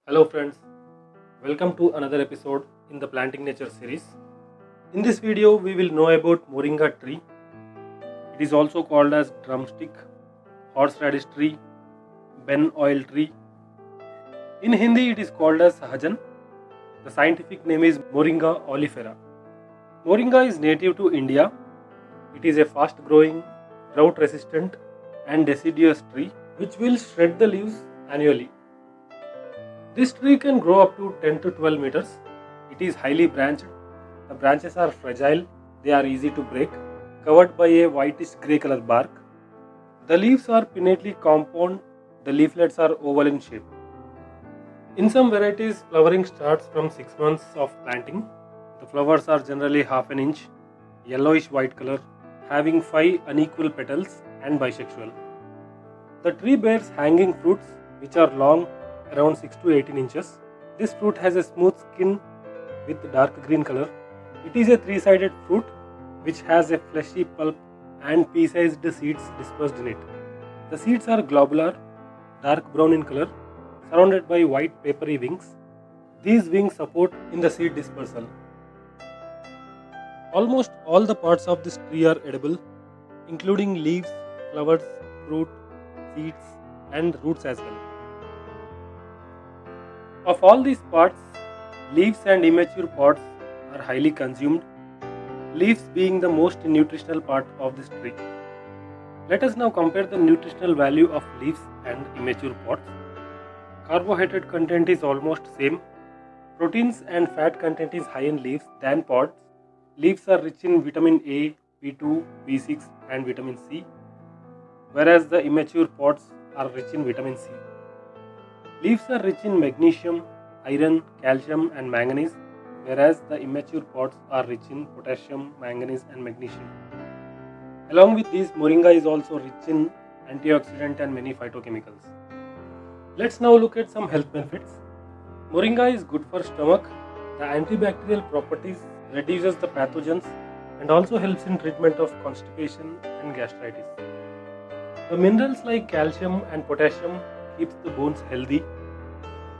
Hello friends, welcome to another episode in the Planting Nature series. In this video we will know about Moringa tree. It is also called as drumstick, horseradish tree, ben oil tree. In Hindi it is called as Sahajan. The scientific name is Moringa oleifera. Moringa is native to India. It is a fast growing, drought resistant and deciduous tree which will shed the leaves annually. This tree can grow up to 10 to 12 meters. It is highly branched. The branches are fragile, they are easy to break, covered by a whitish grey color bark. The leaves are pinnately compound, the leaflets are oval in shape. In some varieties, flowering starts from 6 months of planting. The flowers are generally half an inch, yellowish white color, having 5 unequal petals and bisexual. The tree bears hanging fruits which are long around 6 to 18 inches. This fruit has a smooth skin with dark green color. It is a three-sided fruit which has a fleshy pulp and pea-sized seeds dispersed in it. The seeds are globular, dark brown in color, surrounded by white papery wings. These wings support in the seed dispersal. Almost all the parts of this tree are edible, including leaves, flowers, fruit, seeds, and roots as well. Of all these parts, leaves and immature pods are highly consumed, leaves being the most nutritional part of this tree. Let us now compare the nutritional value of leaves and immature pods. Carbohydrate content is almost same. Proteins and fat content is higher in leaves than pods. Leaves are rich in vitamin A, B2, B6 and vitamin C, whereas the immature pods are rich in vitamin C. Leaves are rich in magnesium, iron, calcium and manganese, whereas the immature pods are rich in potassium, manganese and magnesium. Along with these, moringa is also rich in antioxidant and many phytochemicals. Let's now look at some health benefits. Moringa is good for stomach. The antibacterial properties reduces the pathogens and also helps in treatment of constipation and gastritis. The minerals like calcium and potassium keeps the bones healthy,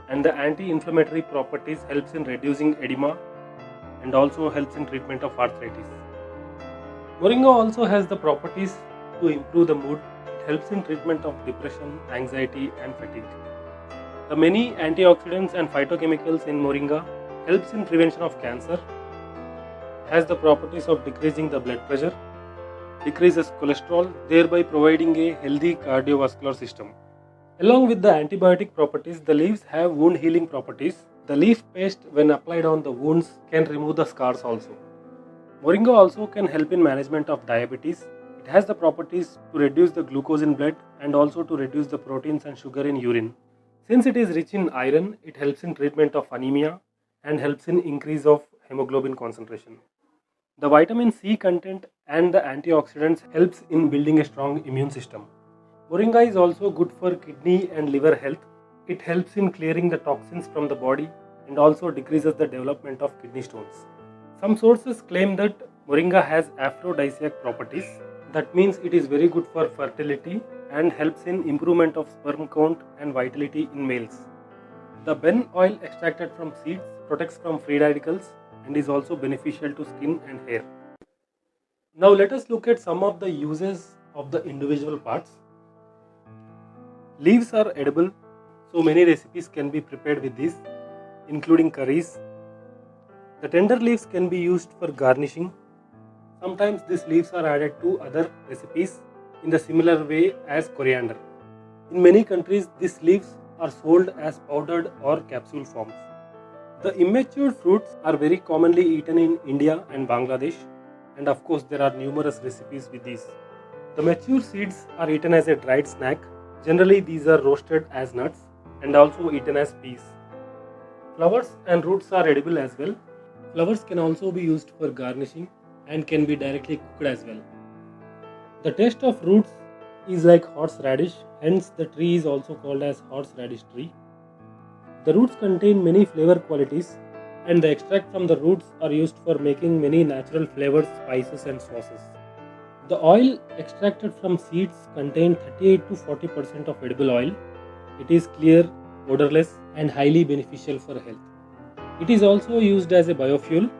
and the anti-inflammatory properties helps in reducing edema and also helps in treatment of arthritis. Moringa also has the properties to improve the mood. It helps in treatment of depression, anxiety and fatigue. The many antioxidants and phytochemicals in moringa helps in prevention of cancer, has the properties of decreasing the blood pressure, decreases cholesterol, thereby providing a healthy cardiovascular system. Along with the antibiotic properties, the leaves have wound healing properties. The leaf paste, when applied on the wounds, can remove the scars also. Moringa also can help in management of diabetes. It has the properties to reduce the glucose in blood and also to reduce the proteins and sugar in urine. Since it is rich in iron, it helps in treatment of anemia and helps in increase of hemoglobin concentration. The vitamin C content and the antioxidants helps in building a strong immune system. Moringa is also good for kidney and liver health. It helps in clearing the toxins from the body and also decreases the development of kidney stones. Some sources claim that moringa has aphrodisiac properties. That means it is very good for fertility and helps in improvement of sperm count and vitality in males. The ben oil extracted from seeds protects from free radicals and is also beneficial to skin and hair. Now let us look at some of the uses of the individual parts. Leaves are edible, so many recipes can be prepared with these, including curries. The tender leaves can be used for garnishing. Sometimes these leaves are added to other recipes in the similar way as coriander. In many countries, these leaves are sold as powdered or capsule forms. The immature fruits are very commonly eaten in India and Bangladesh, and of course there are numerous recipes with these. The mature seeds are eaten as a dried snack. Generally these are roasted as nuts and also eaten as peas. Flowers and roots are edible as well. Flowers can also be used for garnishing and can be directly cooked as well. The taste of roots is like horseradish, hence the tree is also called as horseradish tree. The roots contain many flavor qualities and the extract from the roots are used for making many natural flavors, spices and sauces. The oil extracted from seeds contain 38 to 40% of edible oil. It is clear, odorless and highly beneficial for health. It is also used as a biofuel.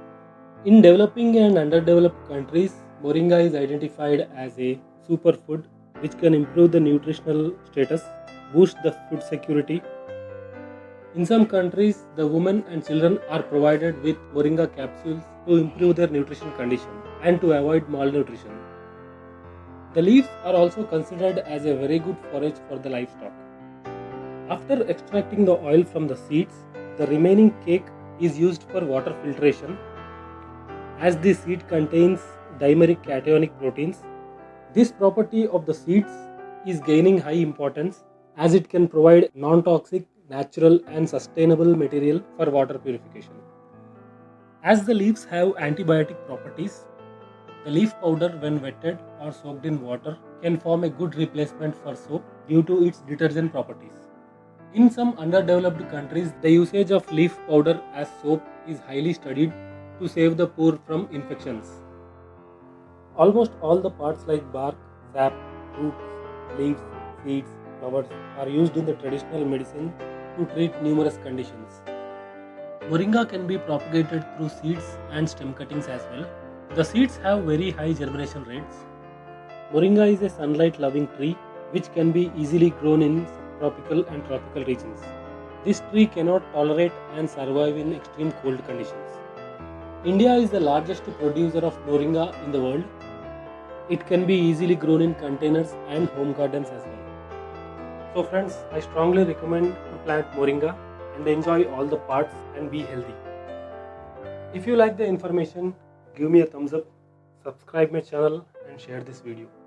In developing and underdeveloped countries, moringa is identified as a superfood which can improve the nutritional status, boost the food security. In some countries, the women and children are provided with moringa capsules to improve their nutrition condition and to avoid malnutrition. The leaves are also considered as a very good forage for the livestock. After extracting the oil from the seeds, the remaining cake is used for water filtration. As the seed contains dimeric cationic proteins, this property of the seeds is gaining high importance as it can provide non-toxic, natural and sustainable material for water purification. As the leaves have antibiotic properties, the leaf powder when wetted or soaked in water can form a good replacement for soap due to its detergent properties. In some underdeveloped countries, the usage of leaf powder as soap is highly studied to save the poor from infections. Almost all the parts like bark, sap, roots, leaves, seeds, flowers are used in the traditional medicine to treat numerous conditions. Moringa can be propagated through seeds and stem cuttings as well. The seeds have very high germination rates. Moringa is a sunlight loving tree which can be easily grown in subtropical and tropical regions. This tree cannot tolerate and survive in extreme cold conditions. India is the largest producer of moringa in the world. It can be easily grown in containers and home gardens as well. So friends, I strongly recommend to plant moringa and enjoy all the parts and be healthy. If you like the information, give me a thumbs up, subscribe my channel and share this video.